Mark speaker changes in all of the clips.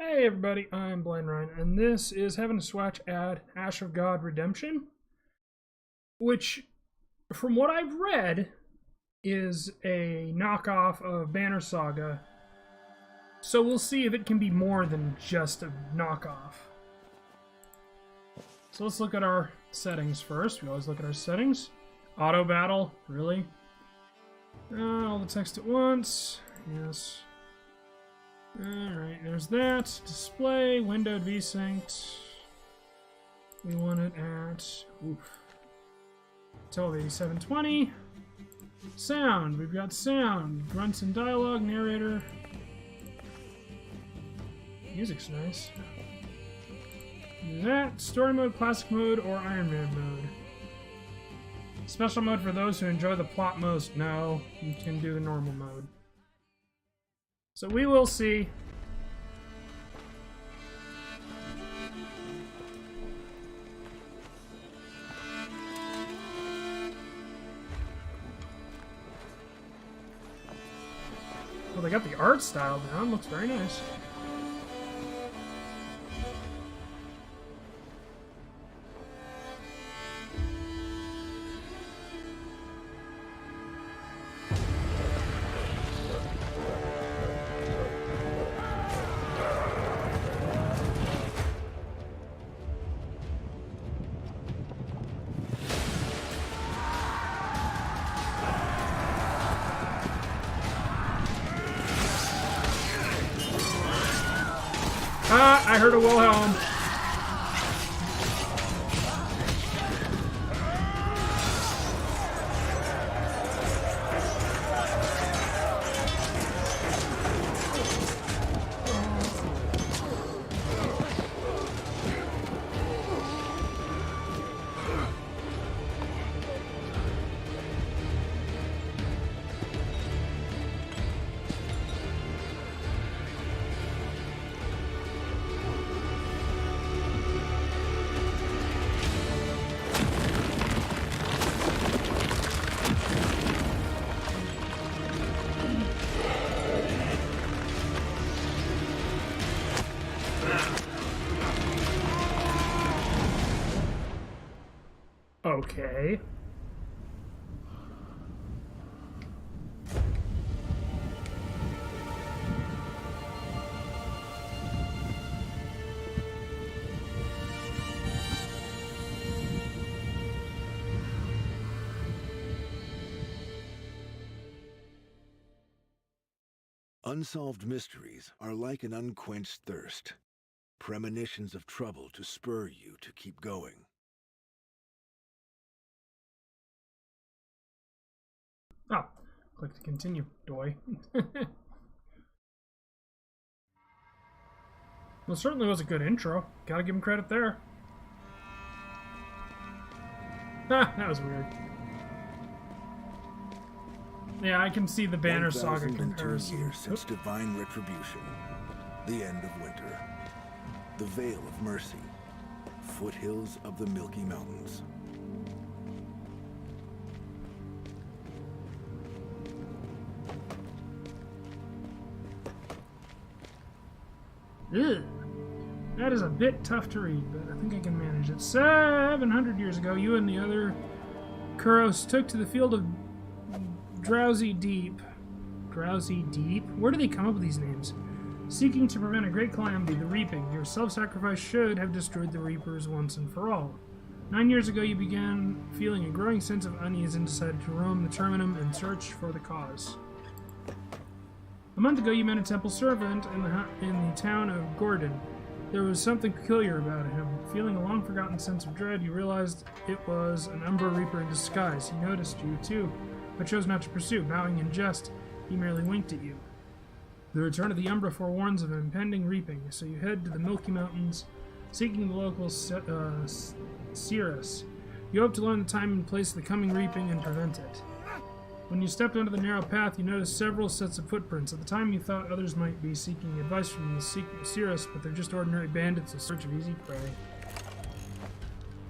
Speaker 1: Hey everybody, I'm Blind Ryan, and this is Havin A Swatch At Gods Retribution, which, from what I've read, is a knockoff of Banner Saga. So we'll see if it can be more than just a knockoff. So let's look at our settings first. We always look at our settings. Auto battle, really? All the text at once, yes. Alright, there's that. Display, windowed vsynced. We want it at, total 8720. Sound, we've got sound, grunts and dialogue, narrator. Music's nice. Do that, story mode, classic mode, or Iron Man mode. Special mode for those who enjoy the plot most. No, you can do the normal mode. So we will see. Well, they got the art style down. Looks very nice. I heard a Wilhelm. Okay.
Speaker 2: Unsolved mysteries are like an unquenched thirst, premonitions of trouble to spur you to keep going.
Speaker 1: Oh, click to continue, doy. Well, certainly was a good intro. Gotta give him credit there. Ah, that was weird. Yeah, I can see the Banner Saga comparison.
Speaker 2: Years since divine retribution, the end of winter, the Veil of Mercy, foothills of the Milky Mountains.
Speaker 1: Ugh. That is a bit tough to read, but I think I can manage it. 700 years ago, you and the other Kuros took to the field of Drowsy Deep. Drowsy Deep? Where do they come up with these names? Seeking to prevent a great calamity, the reaping. Your self-sacrifice should have destroyed the reapers once and for all. 9 years ago, you began feeling a growing sense of unease and decided to roam the Terminum and search for the cause. A month ago, you met a temple servant in the town of Gordon. There was something peculiar about him. Feeling a long-forgotten sense of dread, you realized it was an Umbra Reaper in disguise. He noticed you, too, but chose not to pursue. Bowing in jest, he merely winked at you. The return of the Umbra forewarns of impending reaping, so you head to the Milky Mountains, seeking the local Cirrus. You hope to learn the time and place of the coming reaping and prevent it. When you stepped onto the narrow path, you noticed several sets of footprints. At the time, you thought others might be seeking advice from the Cirrus, but they're just ordinary bandits in search of easy prey.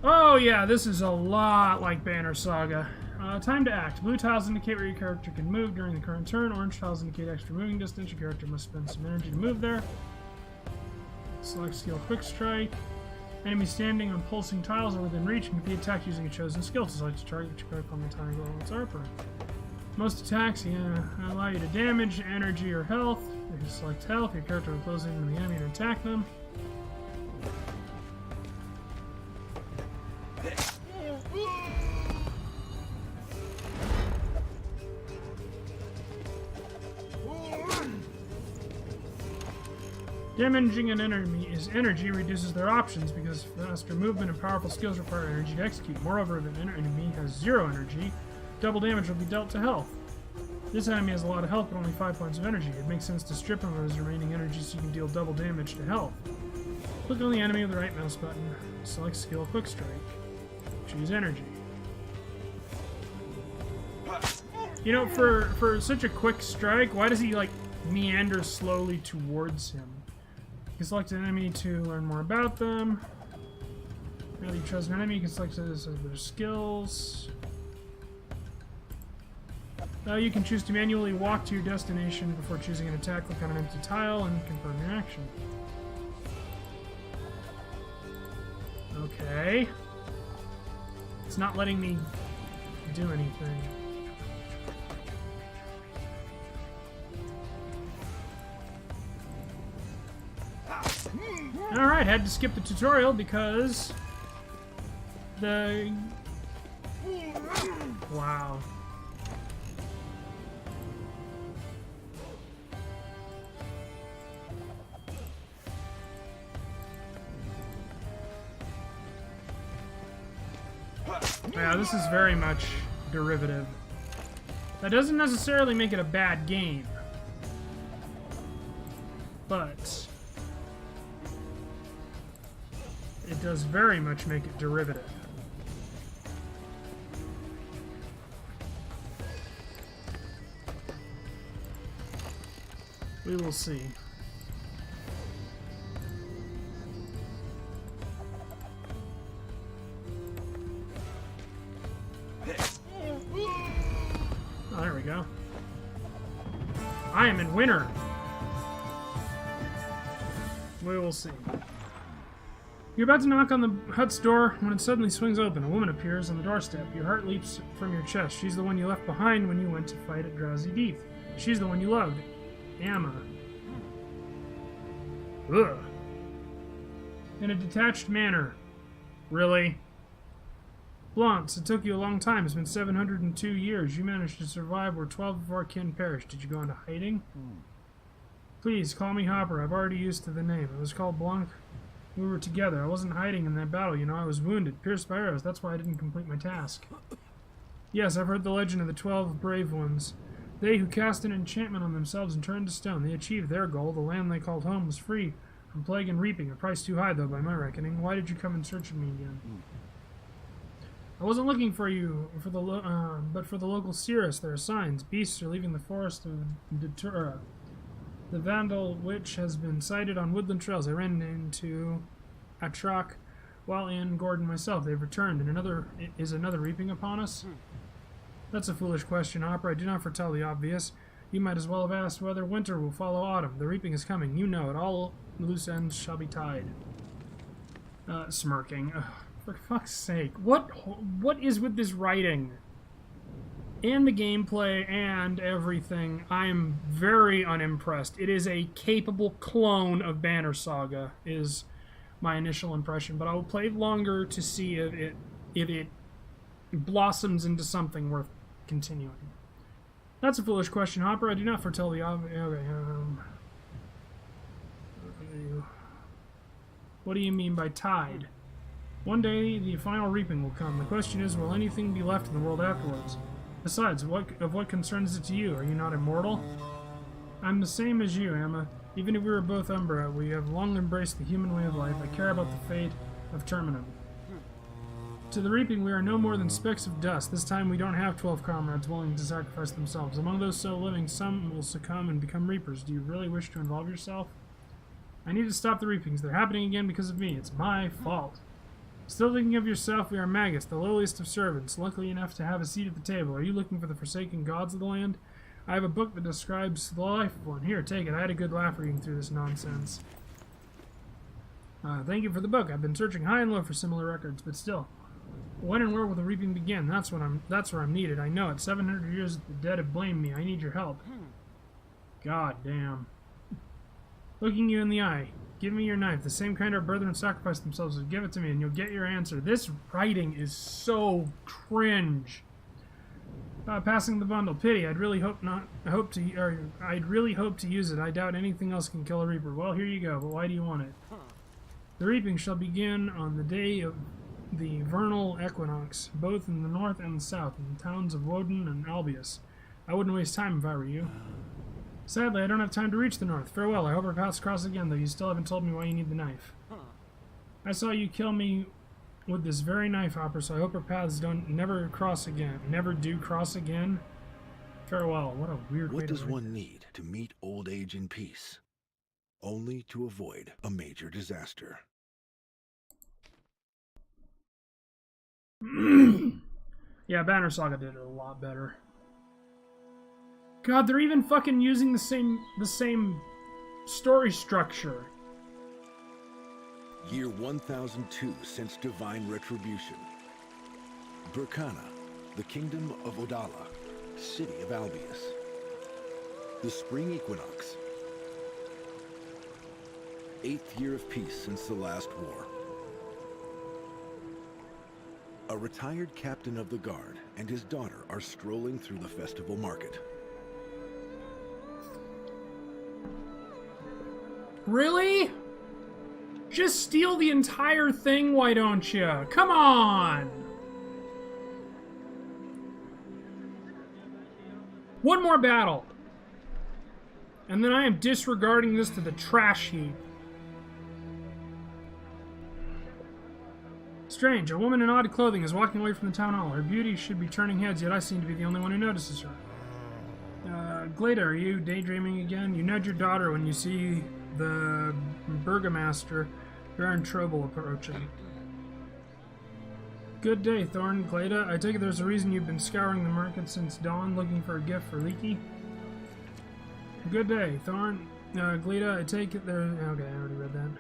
Speaker 1: Oh yeah, this is a lot like Banner Saga. Time to act. Blue tiles indicate where your character can move during the current turn. Orange tiles indicate extra moving distance. Your character must spend some energy to move there. Select skill quick strike. Enemies standing on pulsing tiles or within reach can be attacked using a chosen skill to select a target which you on the triangle on its armor. Most attacks allow you to damage, energy, or health. If you select health, your character will close in the enemy and attack them. Damaging an enemy energy reduces their options because faster movement and powerful skills require energy to execute. Moreover, if an enemy has 0 energy, double damage will be dealt to health. This enemy has a lot of health but only 5 points of energy. It makes sense to strip him of his remaining energy so you can deal double damage to health. Click on the enemy with the right mouse button. Select skill quick strike. Choose energy. You know, for such a quick strike, why does he like meander slowly towards him? You can select an enemy to learn more about them. Now that you've chosen an enemy, you can select their skills. You can choose to manually walk to your destination before choosing an attack. Click on an empty tile and confirm your action. Okay. It's not letting me do anything. Alright, had to skip the tutorial because the... Wow. Yeah, this is very much derivative. That doesn't necessarily make it a bad game, but it does very much make it derivative. We will see. Oh, there we go. I am in winter. We will see. You're about to knock on the hut's door when it suddenly swings open. A woman appears on the doorstep. Your heart leaps from your chest. She's the one you left behind when you went to fight at Drowsy Deep. She's the one you loved. Amma. Ugh. In a detached manner. Really? Blance, it took you a long time. It's been 702 years. You managed to survive where 12 of our kin perished. Did you go into hiding? Please, call me Hopper. I've already used to the name. It was called Blanc. We were together. I wasn't hiding in that battle, you know. I was wounded, pierced by arrows. That's why I didn't complete my task. Yes, I've heard the legend of the 12 brave ones. They who cast an enchantment on themselves and turned to stone. They achieved their goal. The land they called home was free from plague and reaping. A price too high, though, by my reckoning. Why did you come in search of me again? I wasn't looking for you, but for the local Cirrus. There are signs. Beasts are leaving the forest of Datura. The Vandal Witch has been sighted on woodland trails. I ran into Atrak while in Gordon myself. They've returned, and is another reaping upon us? That's a foolish question, Hopper. I do not foretell the obvious. You might as well have asked whether winter will follow autumn. The reaping is coming. You know it. All loose ends shall be tied. Smirking. Ugh, for fuck's sake. What is with this writing? And the gameplay and everything. I am very unimpressed. It is a capable clone of Banner Saga, is my initial impression. But I will play longer to see if it blossoms into something worth continuing. That's a foolish question, Hopper. I do not foretell the obvious. Okay, what do you mean by tied? One day, the final reaping will come. The question is, will anything be left in the world afterwards? Besides, what concern is it to you? Are you not immortal? I'm the same as you, Amma. Even if we were both Umbra, we have long embraced the human way of life. I care about the fate of Terminum. To the reaping, we are no more than specks of dust. This time we don't have 12 comrades willing to sacrifice themselves. Among those still living, some will succumb and become reapers. Do you really wish to involve yourself? I need to stop the reapings. They're happening again because of me. It's my fault. Still thinking of yourself, we are Magus, the lowliest of servants, lucky enough to have a seat at the table. Are you looking for the forsaken gods of the land? I have a book that describes the life of one. Here, take it. I had a good laugh reading through this nonsense. Thank you for the book. I've been searching high and low for similar records, but still. When and where will the reaping begin? That's where I'm needed. I know it. 700 years the dead have blamed me. I need your help. God damn. Looking you in the eye. Give me your knife. The same kind our brethren sacrificed themselves. So give it to me and you'll get your answer. This writing is so cringe. Passing the bundle. Pity. I'd really hope to use it. I doubt anything else can kill a reaper. Well, here you go. But why do you want it? The reaping shall begin on the day of the vernal equinox, both in the north and the south, in the towns of Woden and Albius. I wouldn't waste time if I were you. Sadly, I don't have time to reach the north. Farewell. I hope our paths cross again, though you still haven't told me why you need the knife. I saw you kill me with this very knife, Hopper, so I hope our paths never cross again. Never do cross again. Farewell. What a weird way to
Speaker 2: What does one need to meet old age in peace? Only to avoid a major disaster.
Speaker 1: Yeah, Banner Saga did it a lot better. God, they're even fucking using the same story structure.
Speaker 2: Year 1002 since divine retribution. Burkana, the kingdom of Odala, city of Albius. The spring equinox. 8th year of peace since the last war. A retired captain of the guard and his daughter are strolling through the festival market.
Speaker 1: Really? Just steal the entire thing, why don't you? Come on! One more battle. And then I am disregarding this to the trash heap. Strange, a woman in odd clothing is walking away from the town hall. Her beauty should be turning heads, yet I seem to be the only one who notices her. Glada, are you daydreaming again? You nudge your daughter when you see the burgomaster, Baron Trouble, approaching. Good day, Thorn. Glada, I take it there's a reason you've been scouring the market since dawn looking for a gift for Leaky? Good day, Thorn. Glada, I take it there... Okay, I already read that.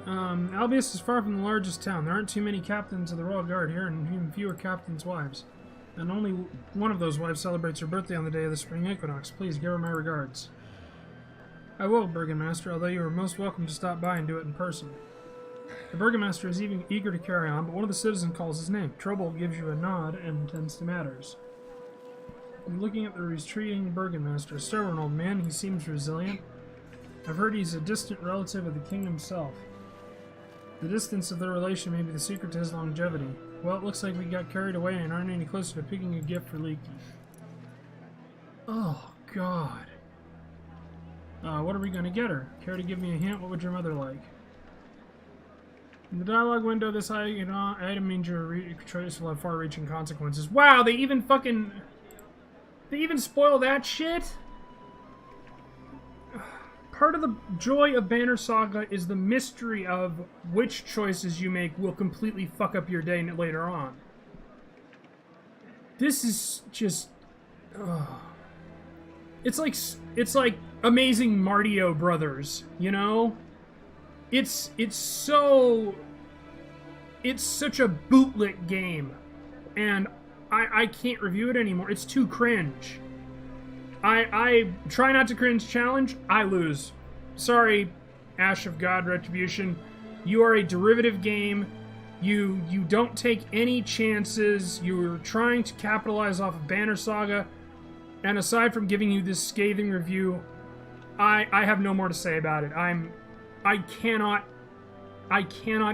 Speaker 1: Albius is far from the largest town. There aren't too many captains of the Royal Guard here, and even fewer captains' wives. And only one of those wives celebrates her birthday on the day of the spring equinox. Please give her my regards. I will, Burgomaster, although you are most welcome to stop by and do it in person. The Burgomaster is even eager to carry on, but one of the citizens calls his name. Trouble gives you a nod and attends to matters. I'm looking at the retreating Burgomaster. A stubborn old man, he seems resilient. I've heard he's a distant relative of the king himself. The distance of their relation may be the secret to his longevity. Well, it looks like we got carried away and aren't any closer to picking a gift for Leaky. Oh, God. What are we going to get her? Care to give me a hint? What would your mother like? In the dialogue window, this item means your choice will have far-reaching consequences. Wow, they even fucking... They even spoil that shit? Part of the joy of Banner Saga is the mystery of which choices you make will completely fuck up your day later on. This is just... It's like Amazing Mario Brothers, you know? It's such a bootlick game, and I can't review it anymore. It's too cringe. I try not to cringe challenge, I lose. Sorry, Ash of God Retribution. You are a derivative game. You don't take any chances. You're trying to capitalize off of Banner Saga. And aside from giving you this scathing review, I have no more to say about it. I cannot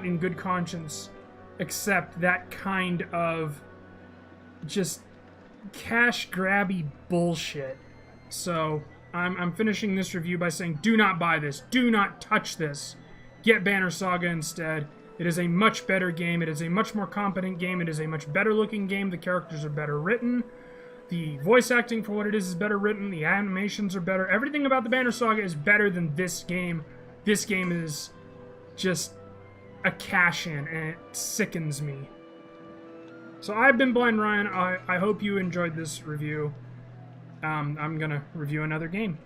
Speaker 1: in good conscience accept that kind of just cash grabby bullshit. So I'm finishing this review by saying, do not buy this. Do not touch this. Get Banner Saga instead. It is a much better game. It is a much more competent game. It is a much better looking game. The characters are better written. The voice acting for what it is better written. The animations are better. Everything about the Banner Saga is better than this game. This game is just a cash-in, and it sickens me. So I've been Blind Ryan. I hope you enjoyed this review. I'm gonna review another game.